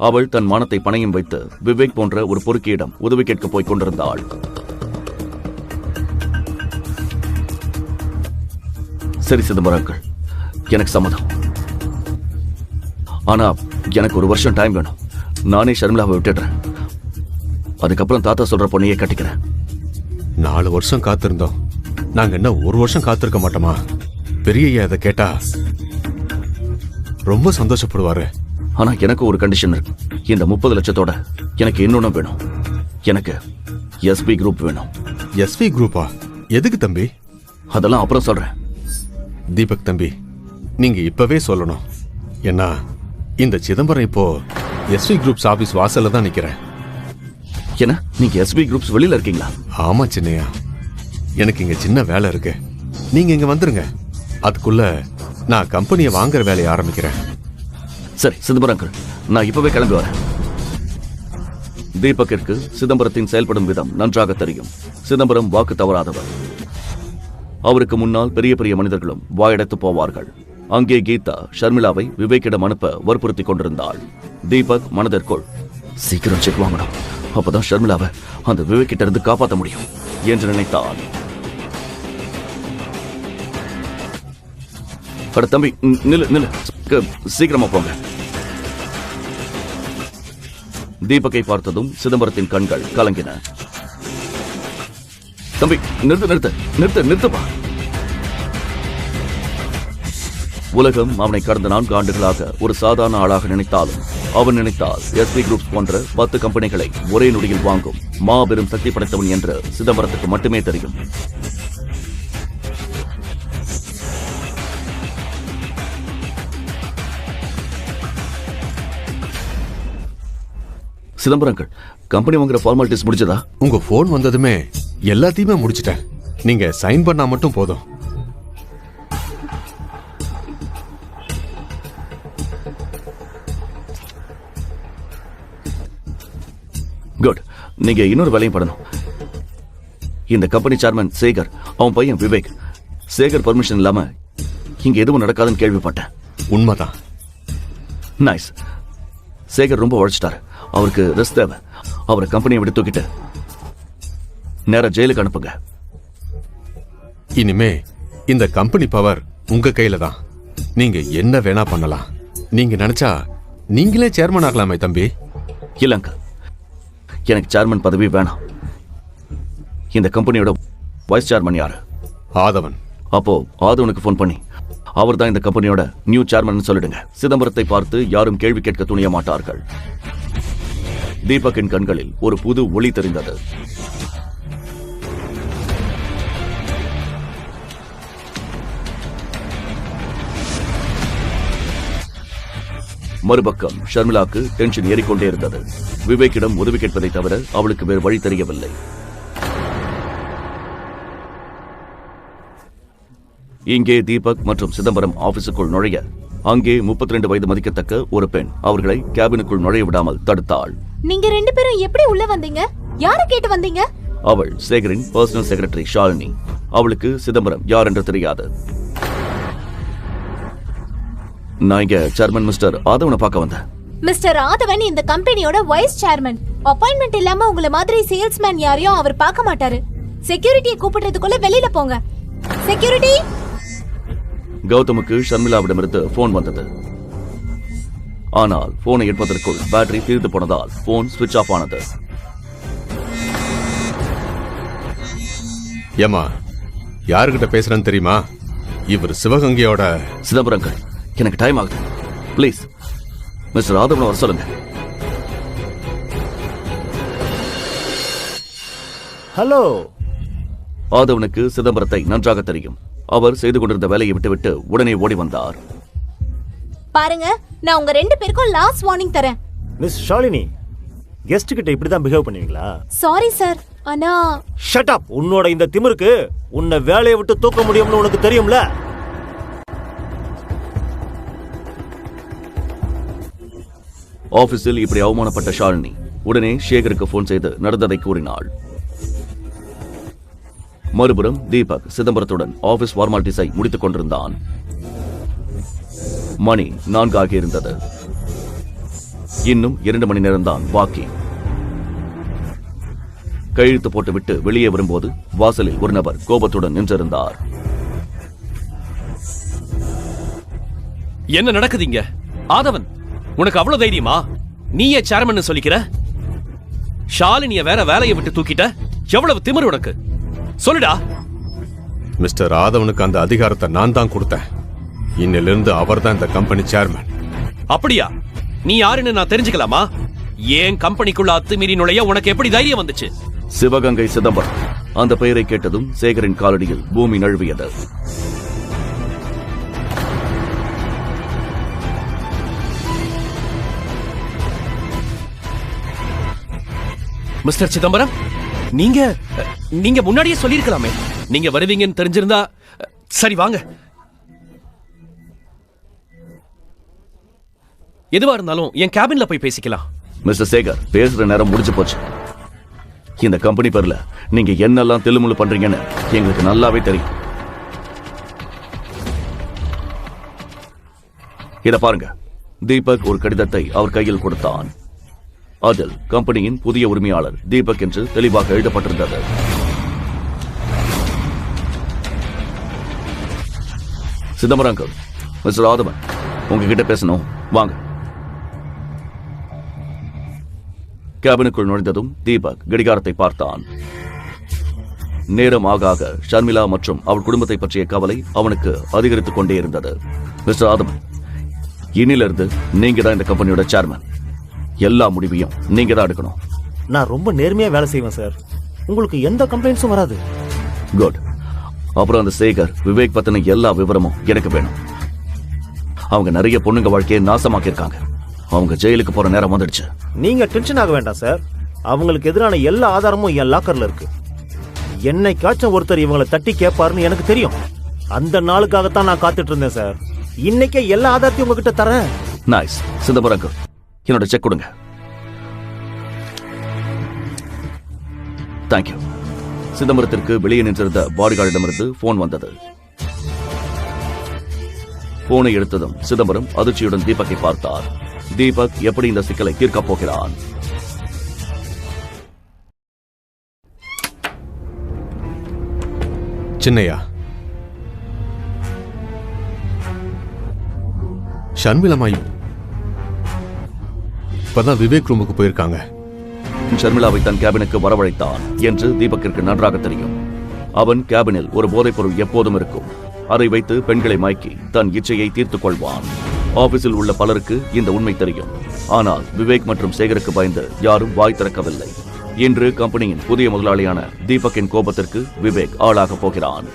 அவள் தன் மானத்தை பணையம் வைத்து விவேக் போன்ற ஒரு பொறுக்கியிடம் உதவி கேட்க போய் கொண்டிருந்தாள். சரி சிதம்பரங்கள், எனக்கு சம்மதம். ஆனா எனக்கு 1 வருஷம் டைம் வேணும். நானே ஷர்மிளாவை விட்டுடுறேன். அதுக்கப்புறம் தாத்தா சொல்ற பொண்ணையே கட்டிக்கிறேன். 4 வருஷம் காத்திருந்தோம். நாங்க என்ன 1 வருஷம் காத்திருக்க மாட்டோமா? பெரிய இதை கேட்டா ரொம்ப சந்தோஷப்படுவாரு. ஆனா எனக்கு ஒரு கண்டிஷன் இருக்கு. இந்த 30 லட்சத்தோட எனக்கு இன்னொன்னு வேணும். எனக்கு எஸ்பி குரூப் வேணும். எஸ்பி குரூப்பா? எதுக்கு தம்பி? அதெல்லாம் அப்புறம் சொல்றேன். தீபக் தம்பி, நீங்க இப்பவே சொல்லணும். ஏன்னா இந்த சிதம்பரம் இப்போ எஸ்பி குரூப்ஸ் ஆபீஸ் வாசல்ல தான் நிக்கிறேன். என்ன, நீங்க எஸ்பி குரூப்ஸ் வெளியில இருக்கீங்களா? ஆமா சின்னையா, எனக்கு இங்க சின்ன வேலை இருக்கு. நீங்க இங்க வந்துருங்க. அதுக்குள்ள நான் கம்பெனியை வாங்குற வேலையை ஆரம்பிக்கிறேன். சரி சிதம்பரங்கள், நான் இப்பவே கிளம்பி வரேன். தீபக்கிற்கு சிதம்பரத்தின் செயல்படும் விதம் நன்றாக தெரியும். சிதம்பரம் வாக்கு தவறாதவர். அவருக்கு முன்னால் பெரிய பெரிய மனிதர்களும் வாயடைத்து போவார்கள். அங்கே கீதா ஷர்மிளாவை விவேக்கிடம் அனுப்ப வற்புறுத்திக் கொண்டிருந்தாள். தீபக் மனதிற்குள் சீக்கிரம் செக் வாங்கணும், அப்பதான் ஷர்மிளாவை அந்த விவேக் கிட்ட இருந்து காப்பாற்ற முடியும் என்று நினைத்தாள். தம்பி நில்லு நில்லு, சீக்கிரமா போங்க. தீபக்கை பார்த்ததும் சிதம்பரத்தின் கண்கள் கலங்கின. தம்பி நிறுத்து நிறுத்து நிறுத்து நிறுத்துப்பா. உலகம் அவனை கடந்த 4 ஆண்டுகளாக ஒரு சாதாரண ஆளாக நினைத்தாலும் அவன் நினைத்தால் எஸ்பி குரூப்ஸ் போன்ற 10 கம்பெனிகளை ஒரே நொடியில் வாங்கும் மாபெரும் சக்தி படைத்தவன் என்று சிதம்பரத்துக்கு மட்டுமே தெரியும். சிதம்பரங்கள், கம்பெனி வாங்குற ஃபார்மாலிட்டிஸ் முடிச்சதா? உங்க போன் வந்ததுமே எல்லாத்தையுமே முடிச்சிட்டேன். நீங்க சைன் பண்ணா மட்டும் போதும். குட். நீங்க இன்னொரு வேலையும் பண்ணணும். இந்த கம்பெனி சேர்மன் சேகர், அவன் பையன் விவேக், சேகர் பர்மிஷன் இல்லாம இங்க எதுவும் நடக்காதுன்னு கேள்விப்பட்டேன். உண்மைதான். நைஸ். சேகர் ரொம்ப உழைச்சிட்டாரு. அவருக்கு ரெஸ்ட் தேவை. அவரை கம்பெனியை விட்டு தூக்கிட்டு நேரா ஜெயிலுக்கு அனுப்புங்க. இனிமே இந்த கம்பெனி பவர் உங்க கையில தான். நீங்க என்ன வேணா பண்ணலாம். நீங்க நினைச்சா நீங்களே சேர்மன் ஆகலாமே தம்பி. இல்லங்க, எனக்கு சேர்மன் பதவி வேணாம். இந்த கம்பெனியோட வைஸ் சேர்மன் யாரு? ஆதவன். அப்போ ஆதவனுக்கு போன் பண்ணி அவர் தான் இந்த கம்பெனியோட நியூ சேர்மன் சொல்லிடுங்க. சிதம்பரத்தை பார்த்து யாரும் கேள்வி கேட்க துணிய மாட்டார்கள். தீபக்கின் கண்களில் ஒரு புது ஒளி தெரிந்தது. மறுபக்கம் ஷர்மிளாக்கு டென்ஷன் ஏறிக்கொண்டே இருந்தது. விவேக்கிடம் உதவி கேட்பதை தவிர அவளுக்கு வேறு வழி தெரியவில்லை. இங்கே தீபக் மற்றும் சிதம்பரம் ஆபீஸுக்குள் நுழைய அங்கே 32 வயது மதிக்கத்தக்க ஒரு பெண் அவர்களை கேபினுக்குள் நுழைய விடாமல் தடுத்தாள். நீங்க 2 பேரும் எப்படி உள்ள வந்தீங்க? யாரை கேட்டு வந்தீங்க? அவள் சேகரின் பர்சனல் செக்ரட்டரி ஷாலினி. அவளுக்கு சிதம்பரம் யார் என்று தெரியாது. நான் இங்க சேர்மன் மிஸ்டர் ஆதவனை பார்க்க வந்தேன். மிஸ்டர் ஆதவன் இந்த கம்பெனியோட வைஸ் சேர்மன். அப்பாயின்மெண்ட் இல்லாம உங்களை மாதிரி சேல்ஸ்மேன் யாரையும் அவர் பார்க்க மாட்டாரு. செக்யூரிட்டியை கூப்பிடுறதுக்குள்ள வெளியில போங்க. செக்யூரிட்டி. கௌதமுக்கு ஷர்மிளாவிடமிருந்து போன் வந்தது. ஆனால் போனை எடுப்பதற்குள் பேட்டரி தீர்ந்து போனதால் போன் ஸ்விட்ச் ஆஃப் ஆனது. ஏமா, யாருகிட்ட பேசுறேன்னு தெரியுமா? இவர் சிவகங்கையோட. சிதம்பரங்கள், எனக்கு டைம் ஆகுது. பிளீஸ் மிஸ்டர் ஆதவனை வர சொல்லுங்க. ஹலோ. ஆதவனுக்கு சிதம்பரத்தை நன்றாக தெரியும். அவர் செய்து கொண்டிருந்த வேலையை விட்டுவிட்டு உடனே ஓடி வந்தார். பாருங்க, நான் உங்க 2 பேருக்கும் லாஸ்ட் வார்னிங் தரேன். மிஸ் ஷாலினி, கெஸ்ட் கிட்ட இப்படி தான் பிஹேவ் பண்ணுவீங்களா? சாரி சார், ஆனா ஷட் அப். உன்னோட இந்த திமிருக்கு உன்னை வேலையை விட்டு தூக்க முடியும்னு உனக்கு தெரியும்ல? ஆபீஸில் இப்படி அவமானப்பட்ட ஷாலினி உடனே சேகருக்கு போன் செய்து நடந்ததை கூறினாள். மறுபுறம் தீபக் சிதம்பரத்துடன் ஆபீஸ் ஃபார்மாலிட்டிஸை முடித்துக் கொண்டிருந்தான். மணி 4 ஆகியிருந்தது. இன்னும் 2 மணி நேரம்தான் பாக்கி. கையெழுத்து போட்டுவிட்டு வெளியே வரும்போது வாசலில் ஒரு நபர் கோபத்துடன் நின்றிருந்தார். என்ன நடக்குதுங்க? ஆதவன், உனக்கு அவ்வளவு தைரியமா? நீயே சேர்மன் சொல்லிக்கிற? ஷாலினிய வேற வேலையை விட்டு தூக்கிட்ட? எவ்வளவு திமிரு உனக்கு? சொல்லுடா. மிஸ்டர் ஆதவனுக்கு அந்த அதிகாரத்தை நான் தான் கொடுத்தேன். இன்னிலிருந்து அவர் தான் இந்த கம்பெனி சேர்மன். அப்படியா? நீ யாருன்னு நான் தெரிஞ்சுக்கலாமா? ஏன் கம்பெனிக்குள்ள அத்துமீறி நுழைய உனக்கு எப்படி தைரியம் வந்துச்சு? சிவகங்கை சிதம்பரம். அந்த பெயரை கேட்டதும் சேகரின் காலடியில் பூமி நழுவியது. மிஸ்டர் சிதம்பரம், நீங்க முன்னாடியே சொல்லியிருக்கலாமே. நீங்க வருவீங்கன்னு தெரிஞ்சிருந்தா. சரி வாங்க. எதுவா இருந்தாலும் என் கேபின்ல போய் பேசிக்கலாம். மிஸ்டர் சேகர், பேசுற நேரம் முடிஞ்சு போச்சு. இந்த கம்பெனி பேர்ல நீங்க என்னெல்லாம் தில்லுமுள்ளு பண்றீங்கன்னு எங்களுக்கு நல்லாவே தெரியும். இத பாருங்க. தீபக் ஒரு கடிதத்தை அவர் கையில் கொடுத்தான். அதில் கம்பெனியின் புதிய உரிமையாளர் தீபக் என்று தெளிவாக எழுதப்பட்டிருந்தது. சிதம்பரம் அங்கிள், மிஸ்டர் ஆதவன் உங்ககிட்ட பேசணும், வாங்க. கேபினுக்குள் நுழைந்ததும் தீபக் கடிகாரத்தை பார்த்தான். நேரம் ஆக ஆக ஷர்மிளா மற்றும் அவள் குடும்பத்தை பற்றிய கவலை அவனுக்கு அதிகரித்துக் கொண்டே இருந்தது. மிஸ்டர் ஆதவன், இனிலிருந்து நீங்க தான் இந்த கம்பெனியோட சேர்மன். எல்லா முடிவையும் நீங்க தான் எடுக்கணும். நான் ரொம்ப நேர்மையா வேலை செய்வேன் சார். உங்களுக்கு எந்த கம்ப்ளைண்ட்ஸும் வராது. குட். அப்புறம் அந்த சேகர், விவேக் பத்தின எல்லா விவரமும் எனக்கு வேணும். அவங்க நிறைய பொண்ணுங்க வாழ்க்கையை நாசமாக்கியிருக்காங்க. அவங்க ஜெயிலுக்கு போற நேரம் வந்துடுச்சு. நீங்க டென்ஷன் ஆக வேண்டாம் சார். அவங்களுக்கு எதிரான எல்லா ஆதாரமும் என் லாக்கர்ல இருக்கு. என்னைக்காச்சும் ஒருத்தர் இவங்களை தட்டி கேட்பாருன்னு எனக்கு தெரியும். அந்த நாளுக்காகத்தான் நான் காத்துட்டு இருந்தேன் சார். இன்னைக்கே எல்லா ஆதாரத்தையும் உங்ககிட்ட தரேன். நைஸ். சிதம்பரம், என்னோட செக் கொடுங்க. தேங்க்யூ. சிதம்பரத்திற்கு வெளியே நின்றிருந்த பாடிகார்டிடமிருந்து போன் வந்தது. போனை எடுத்ததும் சிதம்பரம் அதிர்ச்சியுடன் தீபக்கை பார்த்தார். தீபக் எப்படி இந்த சிக்கலை தீர்க்கப் போகிறான்? சின்னையா, ஷர்மிளா இப்பதான் விவேக் ரூமுக்கு போயிருக்காங்க. ஷர்மிளாவை தன் கேபினுக்கு வரவழைத்தான் என்று தீபக்கிற்கு நன்றாக தெரியும். அவன் கேபினில் ஒரு போதைப்பொருள் எப்போதும் இருக்கும். அதை வைத்து பெண்களை மயக்கி தன் இச்சையை தீர்த்துக் கொள்வான். ஆபீஸில் உள்ள பலருக்கு இந்த உண்மை தெரியும். ஆனால் விவேக் மற்றும் சேகருக்கு பயந்து யாரும் வாய் திறக்கவில்லை. இன்று கம்பெனியின் புதிய முதலாளியான தீபக்கின் கோபத்திற்கு விவேக் ஆளாக போகிறான்.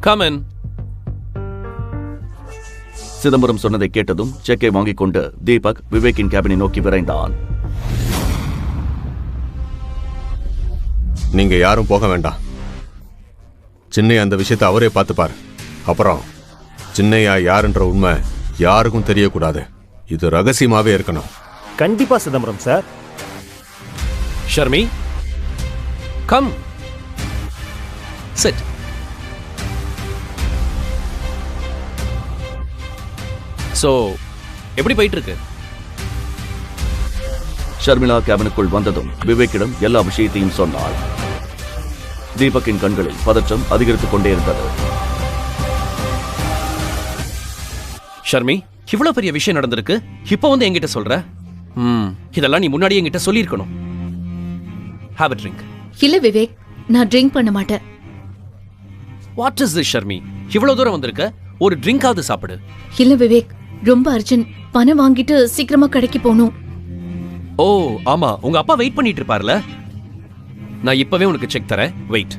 Come in. சிதம்பரம் சொன்னதை கேட்டதும் செக்கை வாங்கிக் கொண்டு தீபக் விவேக்கின் கேபினை நோக்கி விரைந்தான். நீங்க யாரும் போக வேண்டாம். சின்னையா அந்த விஷயத்தை அவரே பார்த்துப்பார். அப்புறம் சின்னையா யாருன்ற உண்மை யாருக்கும் தெரியக்கூடாது. இது ரகசியமாவே இருக்கணும். கண்டிப்பா Chidambaram sir. Sharmi, come. Sit. So, எப்படி போயிட்டு இருக்கு? ஷர்மிளா கேபினுக்குள் வந்ததும் விவேக்கிடம் எல்லா விஷயத்தையும் சொன்னாள். தீபக்கின் கண்களில் பதற்றம் அதிகரித்துக் கொண்டே இருந்தது. ஷர்மி, இவ்வளவு பெரிய விஷயம் நடந்திருக்கு, இப்போ வந்து என்கிட்ட சொல்ற? இதெல்லாம் நீ முன்னாடியே என்கிட்ட சொல்லியிருக்கணும். Have a drink. இல்ல விவேக், நான் ட்ரிங்க் பண்ண மாட்டேன். What is this, Sharmi? இவ்வளவு தூரம் வந்திருக்க, ஒரு ட்ரிங்காவது சாப்பிடு. இல்ல விவேக், ரொம்ப அர்ஜென்ட். பணம் வாங்கிட்டு சீக்கிரமா கடைக்கு போகணும். ஓ ஆமா, உங்க அப்பா வெயிட் பண்ணிட்டு இருப்பார்ல. நான் இப்பவே உனக்கு செக் தரேன். வெயிட்.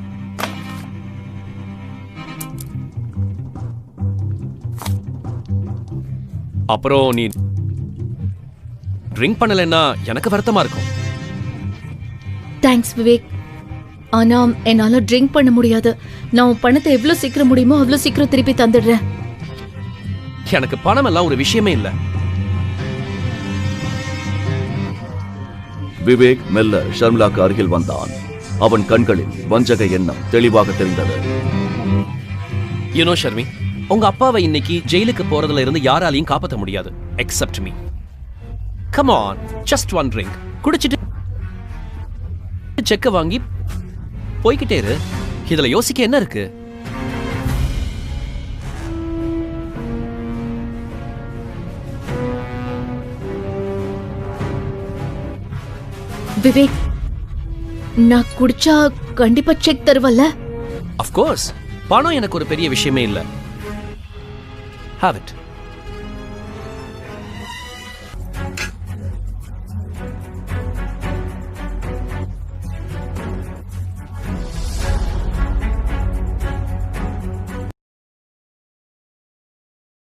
அப்புறம் நீ ட்ரிங்க் பண்ணலைன்னா எனக்கு வருத்தமா இருக்கும். தேங்க்ஸ் விவேக். ஆனா என்னால ட்ரிங்க் பண்ண முடியாது. நான் உன் பணத்தை எவ்வளவு சீக்கிரம் முடியுமோ அவ்வளவு சீக்கிரம் திருப்பி தந்துடுறேன். எனக்கு பணம் எல்லாம் ஒரு விஷயமே இல்ல. விவேக் மெல்ல ஷர்மிளாக்கு அருகில் வந்தான். அவன் கண்களில் வஞ்சக எண்ணம் தெளிவாக தெரிந்தது. யூனோ ஷர்மி, உங்க அப்பாவை இன்னைக்கு ஜெயிலுக்கு போறதுல இருந்து யாராலையும் காப்பாற்ற முடியாது accept me. Come on, just one drink குடிச்சிட்டு செக்க வாங்கி போய்கிட்டே இரு. இதுல யோசிக்க என்ன இருக்கு? விவேக், நான் குடிச்சா கண்டிப்பா செக் தருவல்ல? Of course, பணம் எனக்கு ஒரு பெரிய விஷயமே இல்ல. Have it.